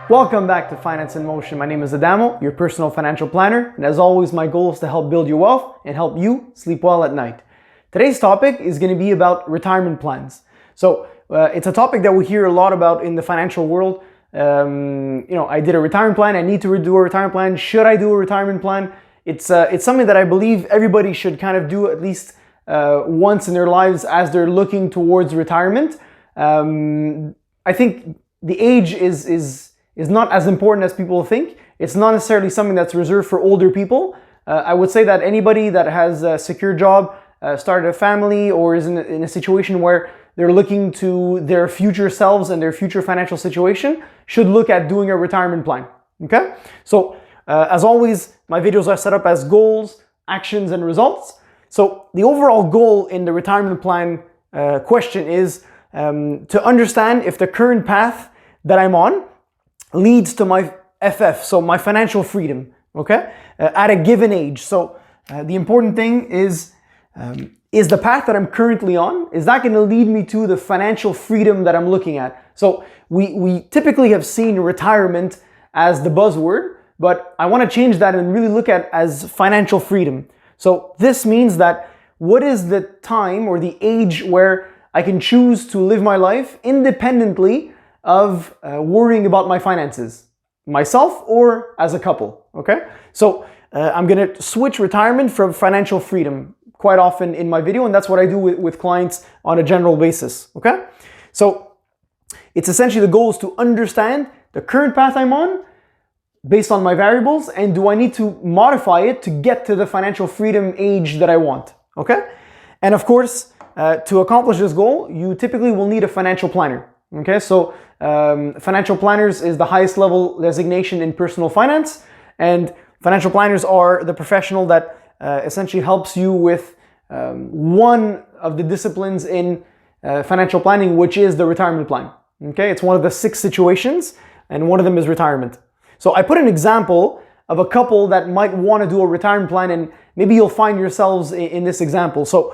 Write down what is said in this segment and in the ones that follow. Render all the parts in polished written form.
Welcome back to Finance in Motion. My name is Adamo, your personal financial planner, and as always, my goal is to help build your wealth and help you sleep well at night. Today's topic is going to be about retirement plans. So it's a topic that we hear a lot about in the financial world. I did a retirement plan. I need to do a retirement plan. Should I do a retirement plan? It's something that I believe everybody should kind of do at least once in their lives as they're looking towards retirement. I think the age is not as important as people think. It's not necessarily something that's reserved for older people. I would say that anybody that has a secure job, started a family, or is in a situation where they're looking to their future selves and their future financial situation should look at doing a retirement plan. Okay? So, as always, my videos are set up as goals, actions, and results. So, the overall goal in the retirement plan question is to understand if the current path that I'm on leads to my FF, so my financial freedom, okay, at a given age. So the important thing is the path that I'm currently on, is that going to lead me to the financial freedom that I'm looking at? So we typically have seen retirement as the buzzword, but I want to change that and really look at as financial freedom. So this means that what is the time or the age where I can choose to live my life independently of worrying about my finances, myself or as a couple, okay? So I'm gonna switch retirement from financial freedom quite often in my video, and that's what I do with clients on a general basis, okay? So it's essentially the goal is to understand the current path I'm on based on my variables, and do I need to modify it to get to the financial freedom age that I want, okay? And of course, to accomplish this goal, you typically will need a financial planner. Okay, so financial planners is the highest level designation in personal finance, and financial planners are the professional that essentially helps you with one of the disciplines in financial planning, which is the retirement plan. Okay, it's one of the 6 situations, and one of them is retirement. So I put an example of a couple that might want to do a retirement plan, and maybe you'll find yourselves in this example. So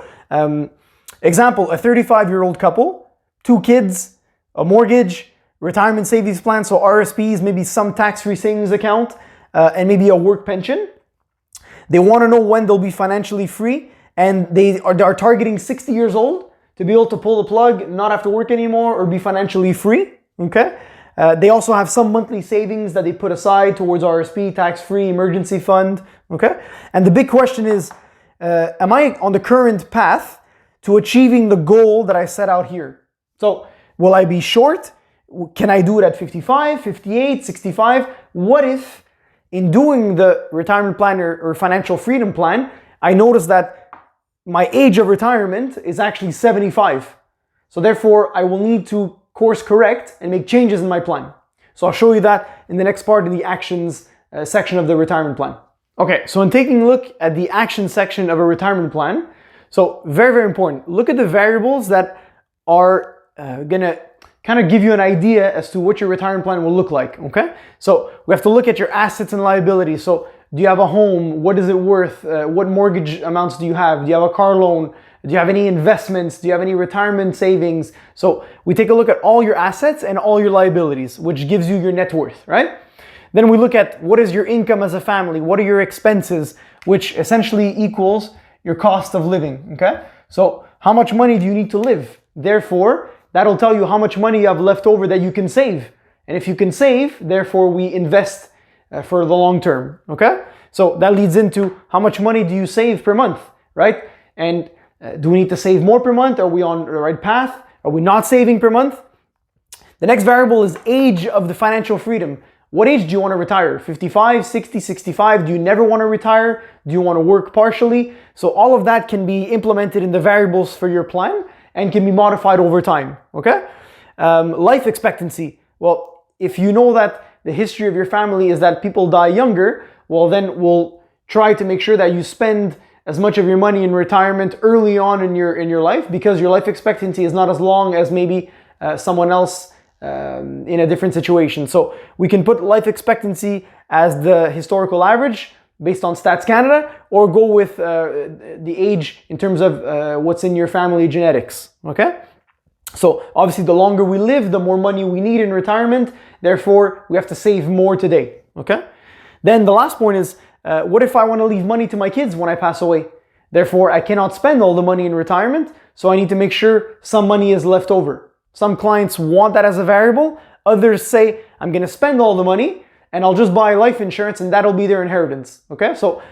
example, a 35-year-old couple, 2 kids, a mortgage, retirement savings plan, so RSPs, maybe some tax-free savings account, and maybe a work pension. They want to know when they'll be financially free, and they are targeting 60 years old to be able to pull the plug, not have to work anymore, or be financially free, okay? They also have some monthly savings that they put aside towards RSP, tax-free, emergency fund, okay? And the big question is, am I on the current path to achieving the goal that I set out here? So, will I be short? Can I do it at 55, 58, 65? What if in doing the retirement plan or financial freedom plan, I notice that my age of retirement is actually 75. So therefore, I will need to course correct and make changes in my plan. So I'll show you that in the next part of the actions section of the retirement plan. Okay, so in taking a look at the action section of a retirement plan, so very, very important. Look at the variables that are gonna kind of give you an idea as to what your retirement plan will look like, okay? So we have to look at your assets and liabilities. So do you have a home? What is it worth? What mortgage amounts do you have? Do you have a car loan? Do you have any investments? Do you have any retirement savings? So we take a look at all your assets and all your liabilities, which gives you your net worth, right? Then we look at what is your income as a family? What are your expenses, which essentially equals your cost of living, okay? So how much money do you need to live? Therefore, that'll tell you how much money you have left over that you can save. And if you can save, therefore we invest for the long term, okay? So that leads into how much money do you save per month, right? And do we need to save more per month? Are we on the right path? Are we not saving per month? The next variable is age of the financial freedom. What age do you want to retire? 55, 60, 65? Do you never want to retire? Do you want to work partially? So all of that can be implemented in the variables for your plan and can be modified over time, okay? Life expectancy. Well, if you know that the history of your family is that people die younger, well then we'll try to make sure that you spend as much of your money in retirement early on in your life, because your life expectancy is not as long as maybe someone else in a different situation. So we can put life expectancy as the historical average based on Stats Canada, or go with the age in terms of what's in your family genetics, okay? So obviously the longer we live, the more money we need in retirement. Therefore, we have to save more today, okay? Then the last point is, what if I want to leave money to my kids when I pass away? Therefore, I cannot spend all the money in retirement, so I need to make sure some money is left over. Some clients want that as a variable. Others say, I'm going to spend all the money and I'll just buy life insurance and that'll be their inheritance, okay? So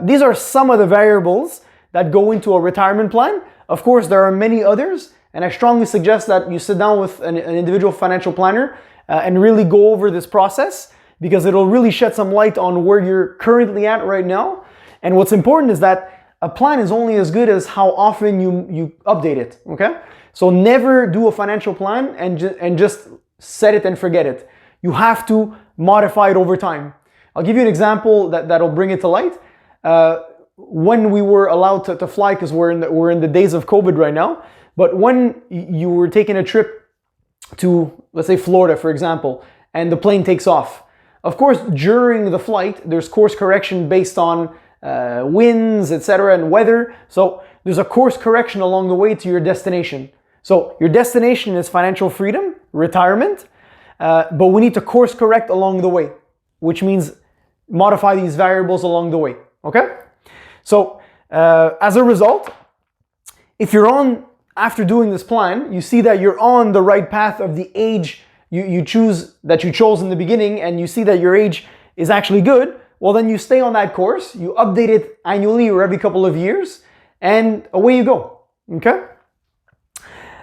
these are some of the variables that go into a retirement plan. Of course, there are many others, and I strongly suggest that you sit down with an individual financial planner and really go over this process, because it'll really shed some light on where you're currently at right now. And what's important is that a plan is only as good as how often you update it, okay? So never do a financial plan and just set it and forget it. You have to modify it over time. I'll give you an example that'll bring it to light. When we were allowed to fly, because we're in the days of COVID right now, but when you were taking a trip to, let's say, Florida, for example, and the plane takes off, of course, during the flight, there's course correction based on winds, etc., and weather. So there's a course correction along the way to your destination. So your destination is financial freedom, retirement, but we need to course correct along the way, which means modify these variables along the way, okay? So as a result, if you're on, after doing this plan, you see that you're on the right path of the age you chose in the beginning, and you see that your age is actually good, well then you stay on that course, you update it annually or every couple of years, and away you go, okay?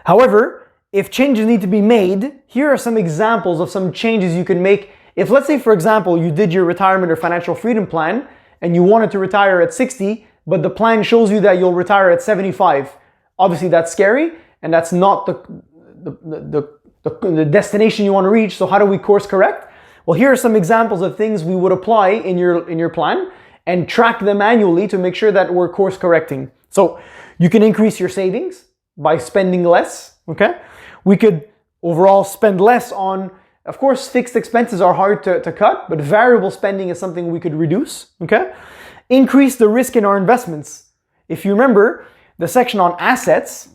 However, if changes need to be made, here are some examples of some changes you can make. If, let's say, for example, you did your retirement or financial freedom plan and you wanted to retire at 60, but the plan shows you that you'll retire at 75. Obviously that's scary, and that's not the destination you want to reach. So how do we course correct? Well, here are some examples of things we would apply in your plan and track them annually to make sure that we're course correcting. So you can increase your savings by spending less, okay? We could overall spend less on, of course, fixed expenses are hard to cut, but variable spending is something we could reduce, okay? Increase the risk in our investments. If you remember the section on assets,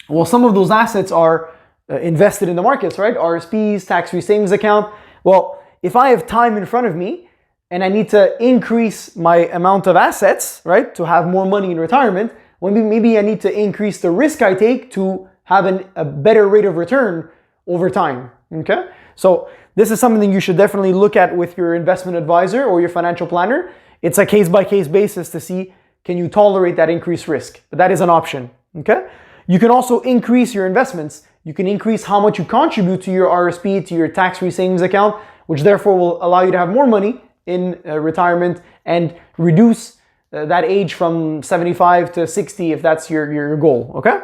well, some of those assets are invested in the markets, right? RSPs, tax-free savings account. Well, if I have time in front of me and I need to increase my amount of assets, right, to have more money in retirement, well, maybe I need to increase the risk I take to have a better rate of return over time, okay? So this is something you should definitely look at with your investment advisor or your financial planner. It's a case-by-case basis to see, can you tolerate that increased risk? But that is an option, okay? You can also increase your investments. You can increase how much you contribute to your RSP, to your tax-free savings account, which therefore will allow you to have more money in retirement and reduce that age from 75 to 60 if that's your goal, okay?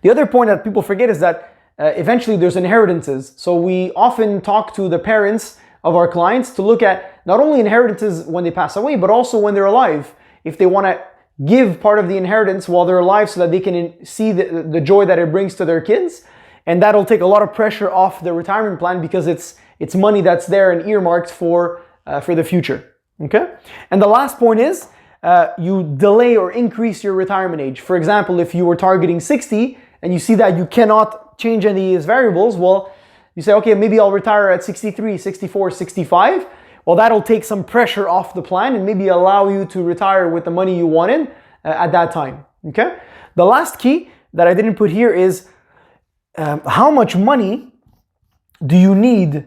The other point that people forget is that eventually there's inheritances. So we often talk to the parents of our clients to look at not only inheritances when they pass away, but also when they're alive. If they want to give part of the inheritance while they're alive so that they can see the joy that it brings to their kids. And that'll take a lot of pressure off the retirement plan because it's money that's there and earmarked for the future, okay? And the last point is you delay or increase your retirement age. For example, if you were targeting 60 and you see that you cannot change any of these variables, well, you say, okay, maybe I'll retire at 63, 64, 65. Well, that'll take some pressure off the plan and maybe allow you to retire with the money you wanted at that time, okay? The last key that I didn't put here is how much money do you need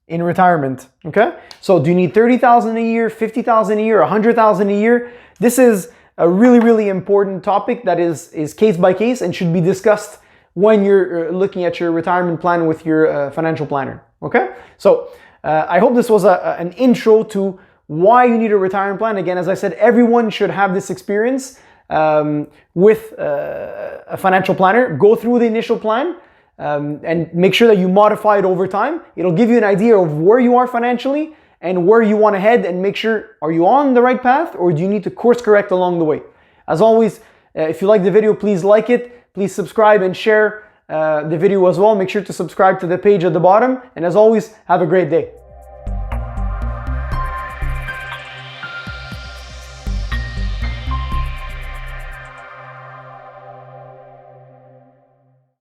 in retirement, okay? So do you need 30,000 a year, 50,000 a year, 100,000 a year? This is a really, really important topic that is case by case and should be discussed when you're looking at your retirement plan with your financial planner, okay? So I hope this was an intro to why you need a retirement plan. Again, as I said, everyone should have this experience with a financial planner. Go through the initial plan and make sure that you modify it over time. It'll give you an idea of where you are financially and where you want to head, and make sure, are you on the right path or do you need to course correct along the way? As always, if you like the video, please like it. Please subscribe and share the video as well. Make sure to subscribe to the page at the bottom. And as always, have a great day.